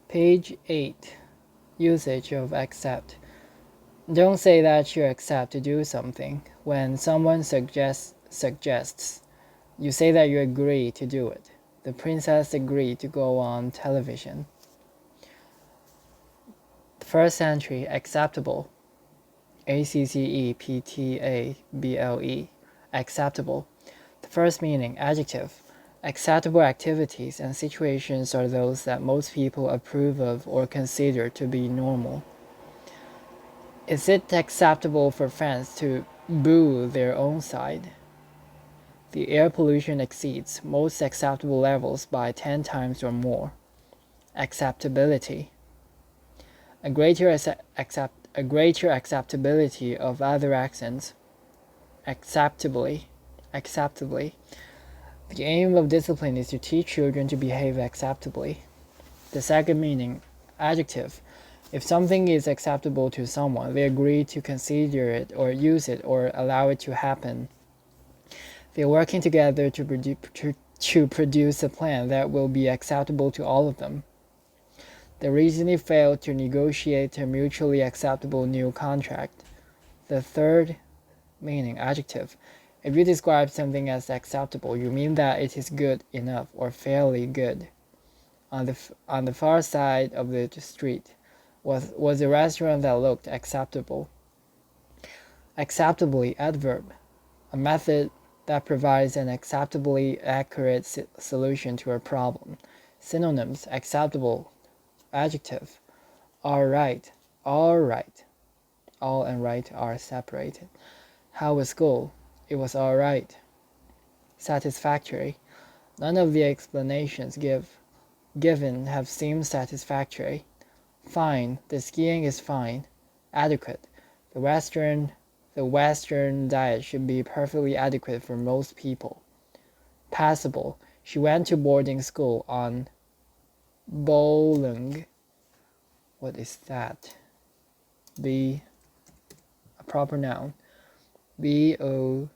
Page 8. Usage of accept. Don't say that you accept to do something. When someone suggests, you say that you agree to do it. The princess agreed to go on television. The first entry, acceptable. ACCEPTABLE. Acceptable. The first meaning, adjective. Acceptable activities and situations are those that most people approve of or consider to be normal. Is it acceptable for fans to boo their own side? The air pollution exceeds most acceptable levels by 10 times or more. Acceptability. A greater acceptability of other accents. Acceptably. The aim of discipline is to teach children to behave acceptably. The second meaning, adjective. If something is acceptable to someone, they agree to consider it or use it or allow it to happen. They are working together to produce a plan that will be acceptable to all of them. They recently failed to negotiate a mutually acceptable new contract. The third meaning, adjective. If you describe something as acceptable, you mean that it is good enough or fairly good. On the far side of the street was a restaurant that looked acceptable. Acceptably, adverb. A method that provides an acceptably accurate solution to a problem. Synonyms, acceptable, adjective. Alright, alright. All and right are separated. How was school? It was alright. Satisfactory. None of the explanations given have seemed satisfactory. Fine. The skiing is fine. Adequate. The Western diet should be perfectly adequate for most people. Passable. She went to boarding school on Bowling. What is that? Be a proper noun. Boulougne.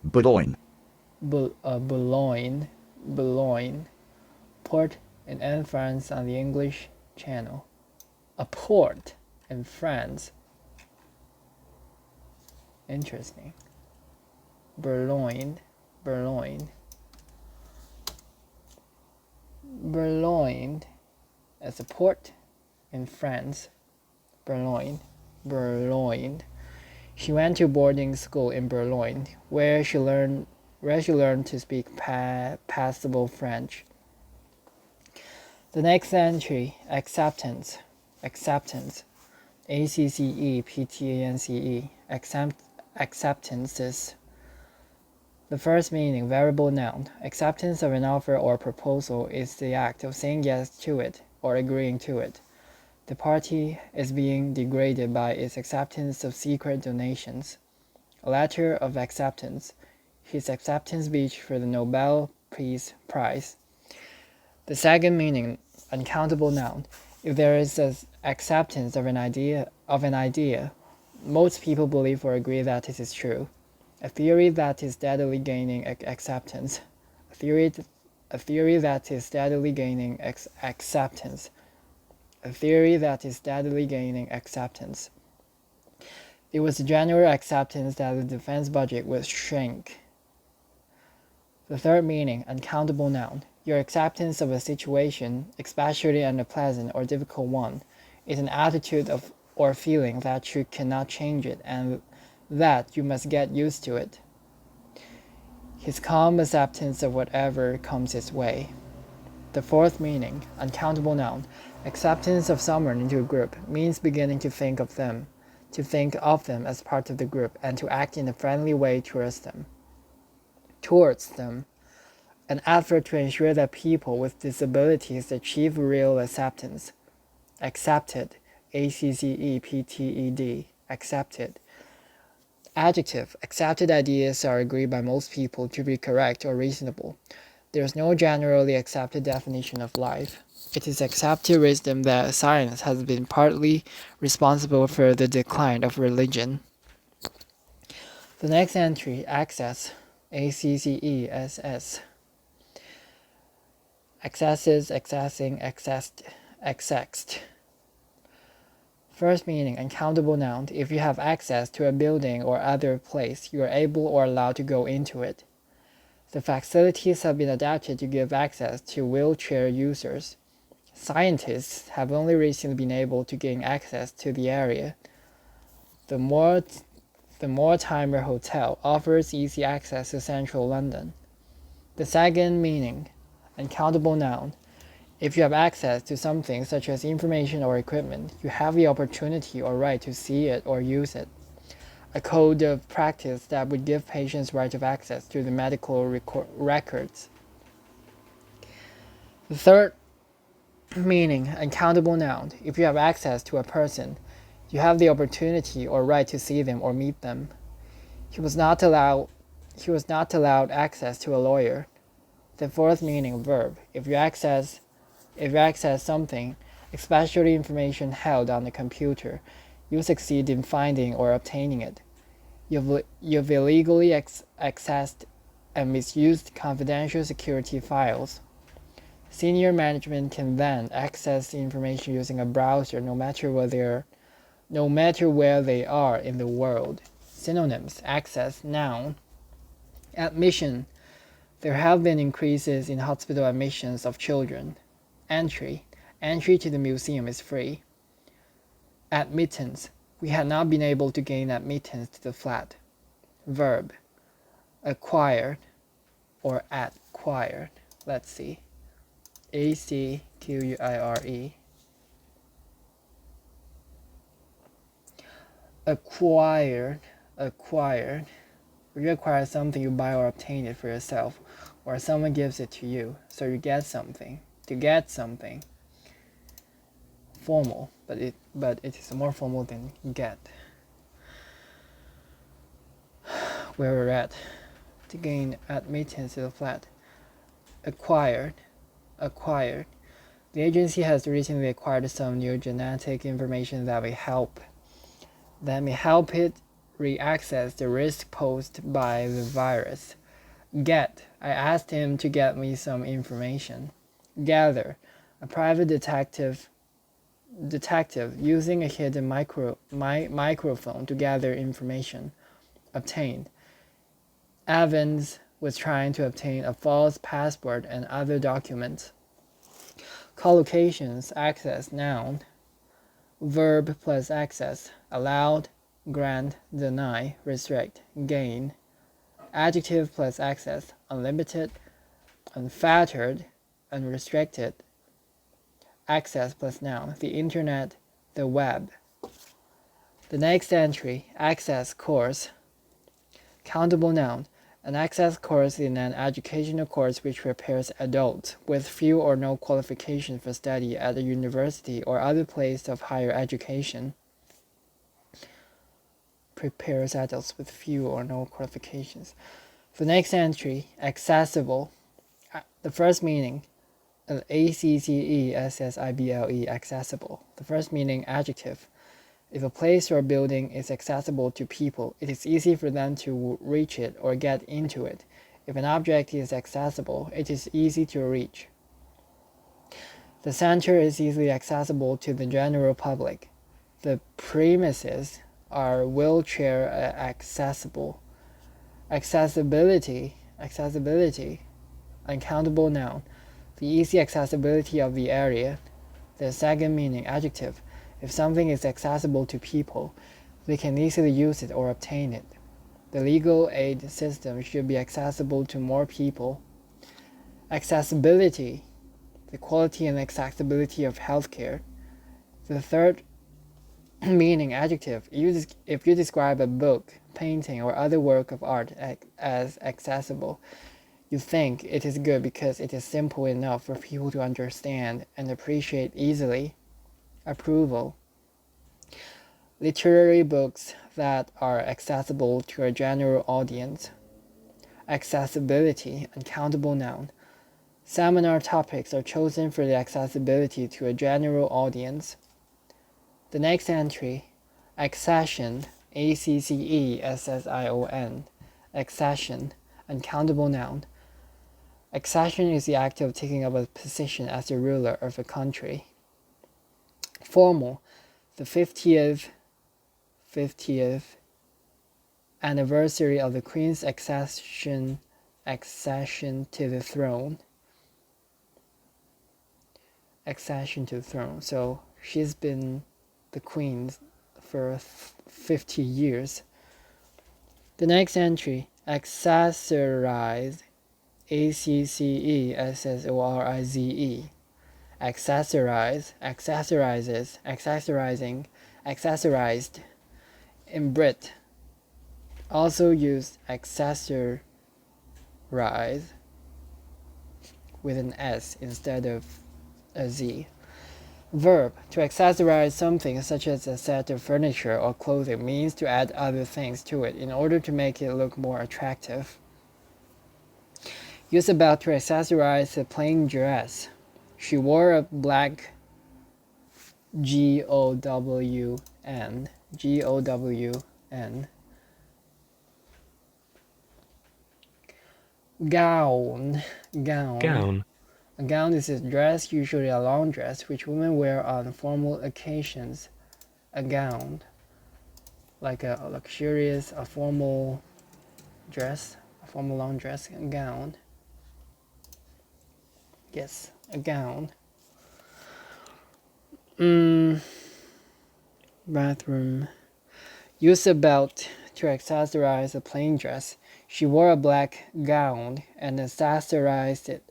Boulogne. Boulogne. Boulogne. Boulogne. Port in Anne, France on the English Channel. A port in France. Interesting. Boulogne as a port in France. Boulogne. She went to boarding school in Boulogne, where she learned to speak passable French. The next entry, acceptance. ACCEPTANCE. Acceptances. The first meaning, variable noun. Acceptance of an offer or proposal is the act of saying yes to it or agreeing to it. The party is being degraded by its acceptance of secret donations. A letter of acceptance. His acceptance speech for the Nobel Peace Prize. The second meaning, uncountable noun. If there is an acceptance of an idea, most people believe or agree that it is true. A theory that is steadily gaining acceptance. A theory that is steadily gaining acceptance. A theory that is steadily gaining acceptance. There was a general acceptance that the defense budget would shrink. The third meaning, uncountable noun. Your acceptance of a situation, especially an unpleasant or difficult one, is an attitude of or feeling that you cannot change it and that you must get used to it. His calm acceptance of whatever comes his way. The fourth meaning, uncountable noun. Acceptance of someone into a group means beginning to think of them as part of the group and to act in a friendly way towards them. An effort to ensure that people with disabilities achieve real acceptance. Accepted. ACCEPTED. Accepted. Adjective. Accepted ideas are agreed by most people to be correct or reasonable. There's no generally accepted definition of life. It is accepted wisdom that science has been partly responsible for the decline of religion. The next entry, access, A-C-C-E-S-S. Accesses, accessing, accessed, accessed. First meaning, uncountable noun. If you have access to a building or other place, you are able or allowed to go into it. The facilities have been adapted to give access to wheelchair users. Scientists have only recently been able to gain access to the area. The Mortimer Hotel offers easy access to central London. The second meaning, uncountable noun. If you have access to something such as information or equipment, you have the opportunity or right to see it or use it. A code of practice that would give patients right of access to the medical records. The third meaning, uncountable noun. If you have access to a person, you have the opportunity or right to see them or meet them. He was not allowed access to a lawyer. The fourth meaning, verb. If you access something, especially information held on the computer, you succeed in finding or obtaining it. You've illegally accessed and misused confidential security files. Senior management can then access the information using a browser no matter where they are in the world. Synonyms, access, noun. Admission. There have been increases in hospital admissions of children. Entry. Entry to the museum is free. Admittance. We had not been able to gain admittance to the flat. Verb. Acquired or acquired. Let's see. A-C-Q-U-I-R-E. Acquired. When you acquire something, you buy or obtain it for yourself, or someone gives it to you, so you get something. To get something. Formal, but it is more formal than get. Where we're at. To gain admittance to the flat. Acquired. The agency has recently acquired some new genetic information that may help it re-access the risk posed by the virus. Get. I asked him to get me some information. Gather. A private detective using a hidden microphone to gather information. Obtain. Evans was trying to obtain a false passport and other documents. Collocations, access, noun. Verb plus access, allowed, grant, deny, restrict, gain. Adjective plus access, unlimited, unfettered, unrestricted. Access plus noun, the internet, the web. The next entry, access course. Countable noun. An access course is an educational course which prepares adults with few or no qualifications for study at a university or other place of higher education. Prepares adults with few or no qualifications. The next entry, accessible. The first meaning, A-C-C-E-S-S-I-B-L-E, accessible. The first meaning, adjective. If a place or building is accessible to people, it is easy for them to reach it or get into it. If an object is accessible, it is easy to reach. The center is easily accessible to the general public. The premises are wheelchair accessible. Accessibility, uncountable noun. The easy accessibility of the area. The second meaning, adjective. If something is accessible to people, they can easily use it or obtain it. The legal aid system should be accessible to more people. Accessibility, the quality and accessibility of healthcare. The third meaning, adjective. If you describe a book, painting, or other work of art as accessible, you think it is good because it is simple enough for people to understand and appreciate easily. Approval. Literary books that are accessible to a general audience. Accessibility, uncountable noun. Seminar topics are chosen for their accessibility to a general audience. The next entry, accession, accession, accession, uncountable noun. Accession is the act of taking up a position as the ruler of a country. Formal, the 50th anniversary of the Queen's accession to the throne. Accession to the throne. So she's been the queen for 50 years. The next entry, accessorize, accessorize, accessorize, accessorizes, accessorizing, accessorized. In Brit, also use accessorize with an S instead of a Z. Verb, to accessorize something such as a set of furniture or clothing means to add other things to it in order to make it look more attractive. Use about to accessorize a plain dress. She wore a black G-O-W-N gown. Gown. A gown is a dress, usually a long dress, which women wear on formal occasions. A gown, like a luxurious, a formal dress, a formal long dress, a gown. Yes, a gown. Bathroom. Use about to accessorize a plain dress. She wore a black gown and accessorized it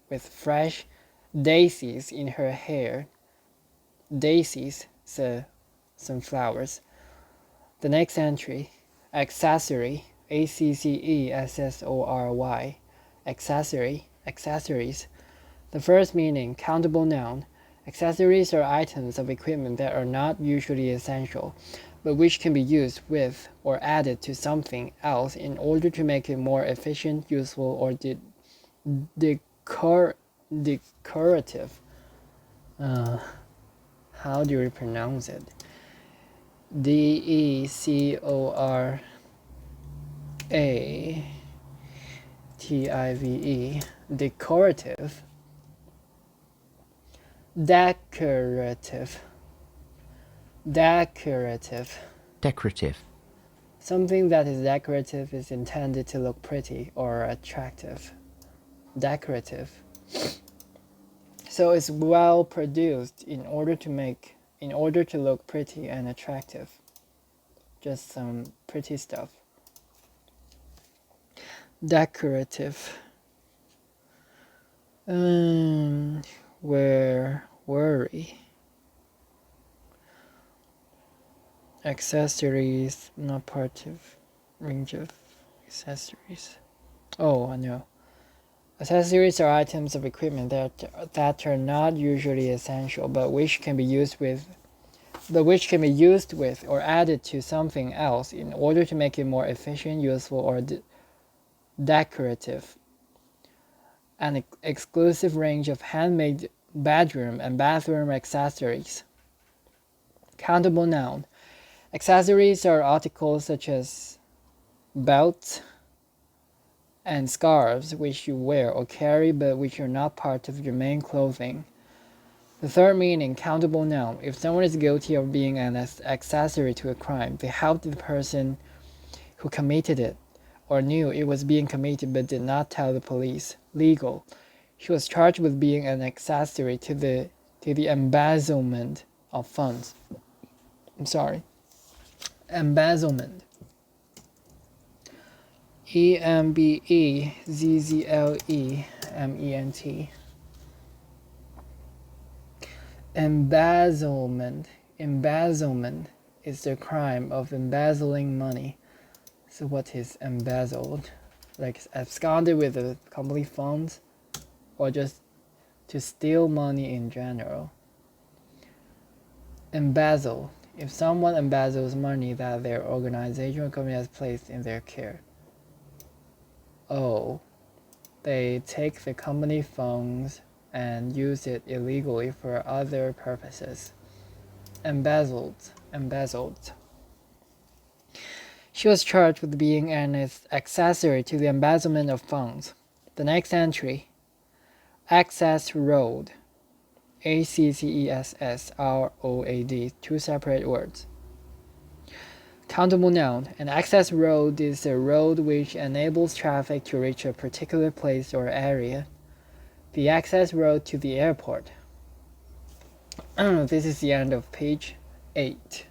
with fresh daisies in her hair. Daisies, so some flowers. The next entry, accessory, accessory, accessory, accessories. The first meaning, countable noun. Accessories are items of equipment that are not usually essential, but which can be used with or added to something else in order to make it more efficient, useful, or decorative. How do you pronounce it? decorative. Decorative. Decorative. Something that is decorative is intended to look pretty or attractive. Decorative. So it's well produced in order to look pretty and attractive. Just some pretty stuff. Decorative. Worry. Accessories, not part of range of accessories. Oh, I know. Accessories are items of equipment that are not usually essential, but which can be used with or added to something else in order to make it more efficient, useful, or decorative. An exclusive range of handmade bedroom and bathroom accessories. Countable noun. Accessories are articles such as belts and scarves which you wear or carry but which are not part of your main clothing. The third meaning, countable noun. If someone is guilty of being an accessory to a crime, they helped the person who committed it or knew it was being committed but did not tell the police. Legal. She was charged with being an accessory to the embezzlement of funds. Embezzlement. EMBEZZLEMENT. Embezzlement is the crime of embezzling money. So what is embezzled? Like absconded with the company funds, or just to steal money in general. Embezzle. If someone embezzles money that their organization or company has placed in their care. Oh. They take the company funds and use it illegally for other purposes. Embezzled. She was charged with being an accessory to the embezzlement of funds. The next entry, access road. ACCESSROAD, two separate words. Countable noun. An access road is a road which enables traffic to reach a particular place or area. The access road to the airport. This is the end of page 8.